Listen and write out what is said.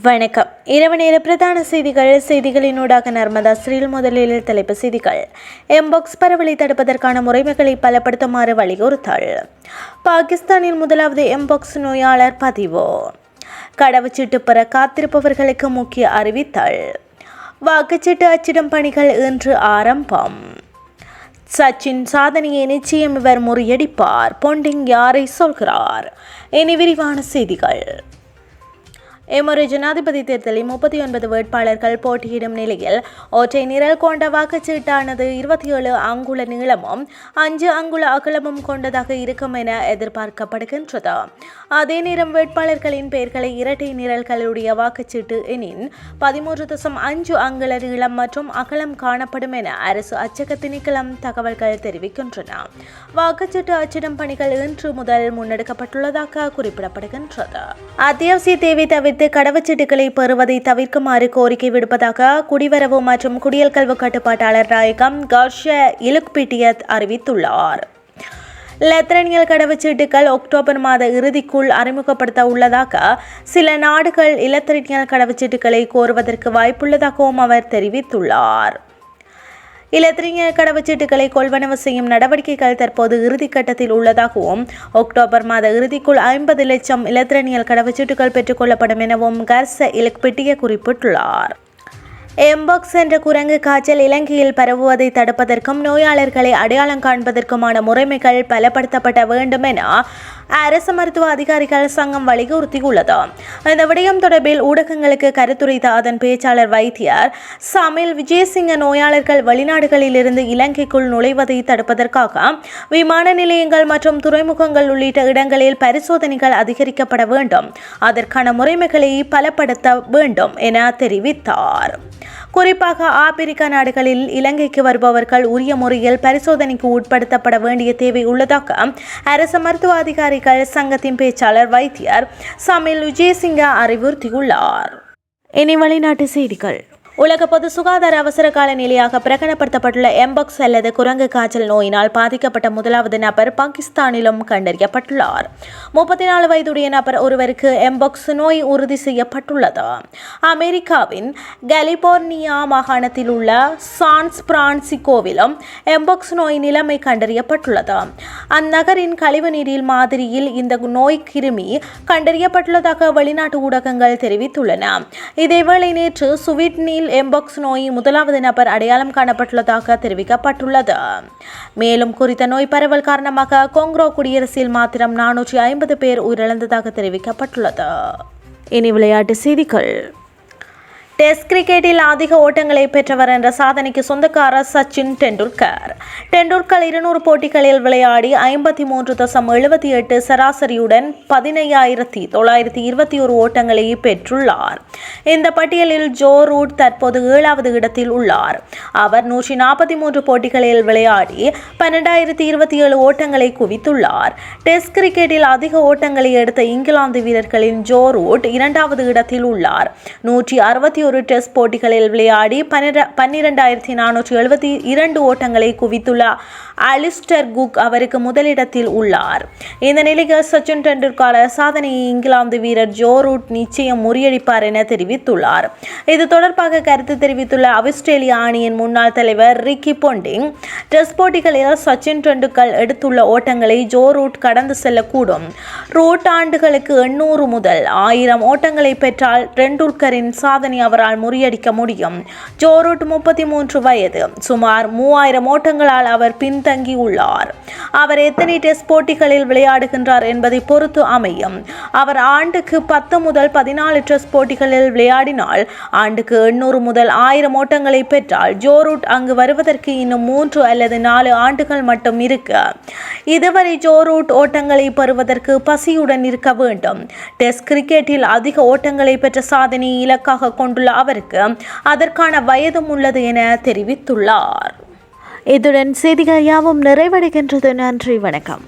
வணக்கம். இரவு நேர பிரதான செய்திகளினூடாக நர்மதா ஸ்ரீல். முதலில் தலைப்பு செய்திகள். எம்பாக்ஸ் பரவலை தடுப்பதற்கான முறைமைகளை பலப்படுத்துமாறு வலியுறுத்தல். பாகிஸ்தானில் முதலாவது எம்பாக்ஸ் நோயாளர் பதிவு. கடவுச்சீட்டு பெற காத்திருப்பவர்களுக்கு முக்கிய அறிவித்தல். வாக்குச்சீட்டு அச்சிடும் பணிகள் இன்று ஆரம்பம். சச்சின் சாதனையை நிச்சயம் இவர் முறியடிப்பார். பொண்டிங் யாரை சொல்கிறார்? இனி விரிவான செய்திகள். எமொரு ஜனாதிபதி தேர்தலில் 39 வேட்பாளர்கள் போட்டியிடும் நிலையில் ஒற்றை நிரல் கொண்ட வாக்குச்சீட்டானது 27 அங்குல நீளமும் 5 அங்குல அகலமும் கொண்டதாக இருக்கும் என எதிர்பார்க்கப்படுகின்றது. அதே நேரம் வேட்பாளர்களின் பெயர்களை இரட்டை நிரல்களுடைய வாக்குச்சீட்டு எனின் 13.5 அங்குல நீளம் மற்றும் அகலம் காணப்படும் என அரசு அச்சக திணைக்களம் தகவல்கள் தெரிவிக்கின்றன. வாக்குச்சீட்டு அச்சிடும் பணிகள் இன்று முதல் முன்னெடுக்கப்பட்டுள்ளதாக குறிப்பிடப்படுகின்றது. அத்தியாவசிய தேவை தவிர்த்து கடவுச்சீட்டுகளை பெறுவதை தவிர்க்குமாறு கோரிக்கை விடுப்பதாக குடிவரவு மற்றும் குடியல்கல்வு கட்டுப்பாட்டாளர் நாயகம் கர்ஷ இலுக்பிட்டியத் அறிவித்துள்ளார். லெத்ரனியல் கடவுச்சீட்டுகள் அக்டோபர் மாத இறுதிக்குள் அறிமுகப்படுத்த உள்ளதாக சில நாடுகள் இலத்திரனியல் கடவுச்சீட்டுகளை கோருவதற்கு வாய்ப்புள்ளதாகவும் அவர் தெரிவித்துள்ளார். இலத்திரனியல் கடவுச்சீட்டுகளை கொள்வனவு செய்யும் நடவடிக்கைகள் தற்போது இறுதிக்கட்டத்தில் உள்ளதாகவும் அக்டோபர் மாத இறுதிக்குள் 50 லட்சம் இலத்திரனியல் கடவுச்சீட்டுகள் பெற்றுக்கொள்ளப்படும் எனவும் கர்ச இலுக்பிட்டிய குறிப்பிட்டுள்ளார். எம்பாக்ஸ் என்ற குரங்கு காய்ச்சல் இலங்கையில் பரவுவதை தடுப்பதற்கும் நோயாளர்களை அடையாளம் காண்பதற்குமான முறைமைகள் பலப்படுத்தப்பட வேண்டும் என அரசு மருத்துவ அதிகாரிகள் சங்கம் வலியுறுத்தியுள்ளது. இந்த விடயம் தொடர்பில் ஊடகங்களுக்கு கருத்துரைத்த அதன் பேச்சாளர் வைத்தியர் சமில் விஜயசிங்க நோயாளர்கள் வெளிநாடுகளில் இருந்து இலங்கைக்குள் நுழைவதை தடுப்பதற்காக விமான நிலையங்கள் மற்றும் துறைமுகங்கள் உள்ளிட்ட இடங்களில் பரிசோதனைகள் அதிகரிக்கப்பட வேண்டும், அதற்கான முறைமைகளை பலப்படுத்த வேண்டும் என தெரிவித்தார். குறிப்பாக ஆப்பிரிக்க நாடுகளில் இலங்கைக்கு வருபவர்கள் உரிய முறையில் பரிசோதனைக்கு உட்படுத்தப்பட வேண்டிய தேவை உள்ளதாக அரசு மருத்துவ அதிகாரிகள் சங்கத்தின் பேச்சாளர் வைத்தியர் சமில் விஜயசிங்க அறிவுறுத்தியுள்ளார். இனி வெளிநாட்டு செய்திகள். உலக பொது சுகாதார அவசர கால நிலையாக பிரகடனப்படுத்தப்பட்டுள்ள எம்பாக்ஸ் அல்லது குரங்கு காய்ச்சல் நோயினால் பாதிக்கப்பட்ட முதலாவது நபர் பாகிஸ்தானிலும் கண்டறியப்பட்டுள்ளார். 34 வயதுடைய நபர் ஒருவருக்கு எம்பாக்ஸ் நோய் உறுதி செய்யப்பட்டுள்ளது. அமெரிக்காவின் கலிபோர்னியா மாகாணத்தில் உள்ள சான் பிரான்சிஸ்கோவிலும் எம்பாக்ஸ் நோய் நிலைமை கண்டறியப்பட்டுள்ளது. அந்நகரின் கழிவு நீரில் மாதிரியில் இந்த நோய் கிருமி கண்டறியப்பட்டுள்ளதாக வெளிநாட்டு ஊடகங்கள் தெரிவித்துள்ளன. இதேவேளை நேற்று சுவீடனில் எம்பாக்ஸ் நோய் முதலாவது நபர் அடையாளம் காணப்பட்டுள்ளதாக தெரிவிக்கப்பட்டுள்ளது. மேலும் குறித்த நோய் பரவல் காரணமாக கொங்கோ குடியரசில் மாத்திரம் 450 பேர் உயிரிழந்ததாக தெரிவிக்கப்பட்டுள்ளது. இனி விளையாட்டு செய்திகள். டெஸ்ட் கிரிக்கெட்டில் அதிக ஓட்டங்களை பெற்றவர் என்ற சாதனைக்கு சொந்தக்காரர் சச்சின் டெண்டுல்கர். டெண்டுல்கர் 200 போட்டிகளில் விளையாடி 53.78 சராசரியுடன் 15,921 ஓட்டங்களை பெற்றுள்ளார். இந்த பட்டியலில் ஜோ ரூட் தற்போது 7வது இடத்தில் உள்ளார். அவர் 143 போட்டிகளில் விளையாடி 12,027 ஓட்டங்களை குவித்துள்ளார். டெஸ்ட் கிரிக்கெட்டில் அதிக ஓட்டங்களை எடுத்த இங்கிலாந்து வீரர்களின் ஜோ ரூட் 2வது இடத்தில் உள்ளார். 161 டெஸ்ட் போட்டிகளில் விளையாடி 12,472 ஓட்டங்களை குவித்துள்ள அலிஸ்டர் குக் அவருக்கு முதலிடத்தில் உள்ளார். இந்த நிலையில் சச்சின் டெண்டுல்கர் சாதனையை இங்கிலாந்து வீரர் ஜோ ரூட் நிச்சயம் முறியடிப்பார் என தெரிவித்துள்ளார். இது தொடர்பாக கருத்து தெரிவித்துள்ள ஆஸ்திரேலிய அணியின் முன்னாள் தலைவர் ரிக்கி பொண்டிங், டெஸ்ட் போட்டிகளில் சச்சின் டெண்டுல்கர் எடுத்துள்ள ஓட்டங்களை ஜோ ரூட் கடந்து செல்லக்கூடும். ரூட் ஆண்டுகளுக்கு 800 முதல் 1000 ஓட்டங்களை பெற்றால் டெண்டுல்கரின் சாதனை அவரால் முறியடிக்க முடியும். ஜோ ரூட் 33 வயது, சுமார் 3000 ஓட்டங்களால் அவர் பின்தங்கியுள்ளார். அவர் எத்தனை டெஸ்ட் போட்டிகளில் விளையாடுகின்றார் என்பதை பொறுத்து அமையும். அவர் ஆண்டுக்கு 10 முதல் 14 டெஸ்ட் போட்டிகளில் விளையாடினால் ஆண்டுக்கு 800 முதல் 1000 ஓட்டங்களை பெற்றால் ஜோ ரூட் அங்கு வருவதற்கு இன்னும் 3 அல்லது 4 ஆண்டுகள் மட்டும் இருக்கு. இதுவரை ஜோ ரூட் ஓட்டங்களை பெறுவதற்கு பசியுடன் இருக்க வேண்டும். டெஸ்ட் கிரிக்கெட்டில் அதிக ஓட்டங்களை பெற்ற சாதனையை இலக்காக கொண்டுள்ள அவருக்கு அதற்கான வயதும் உள்ளது என தெரிவித்துள்ளார். இத்துடன் செய்திகள் யாவும் நிறைவடைகின்றது. நன்றி, வணக்கம்.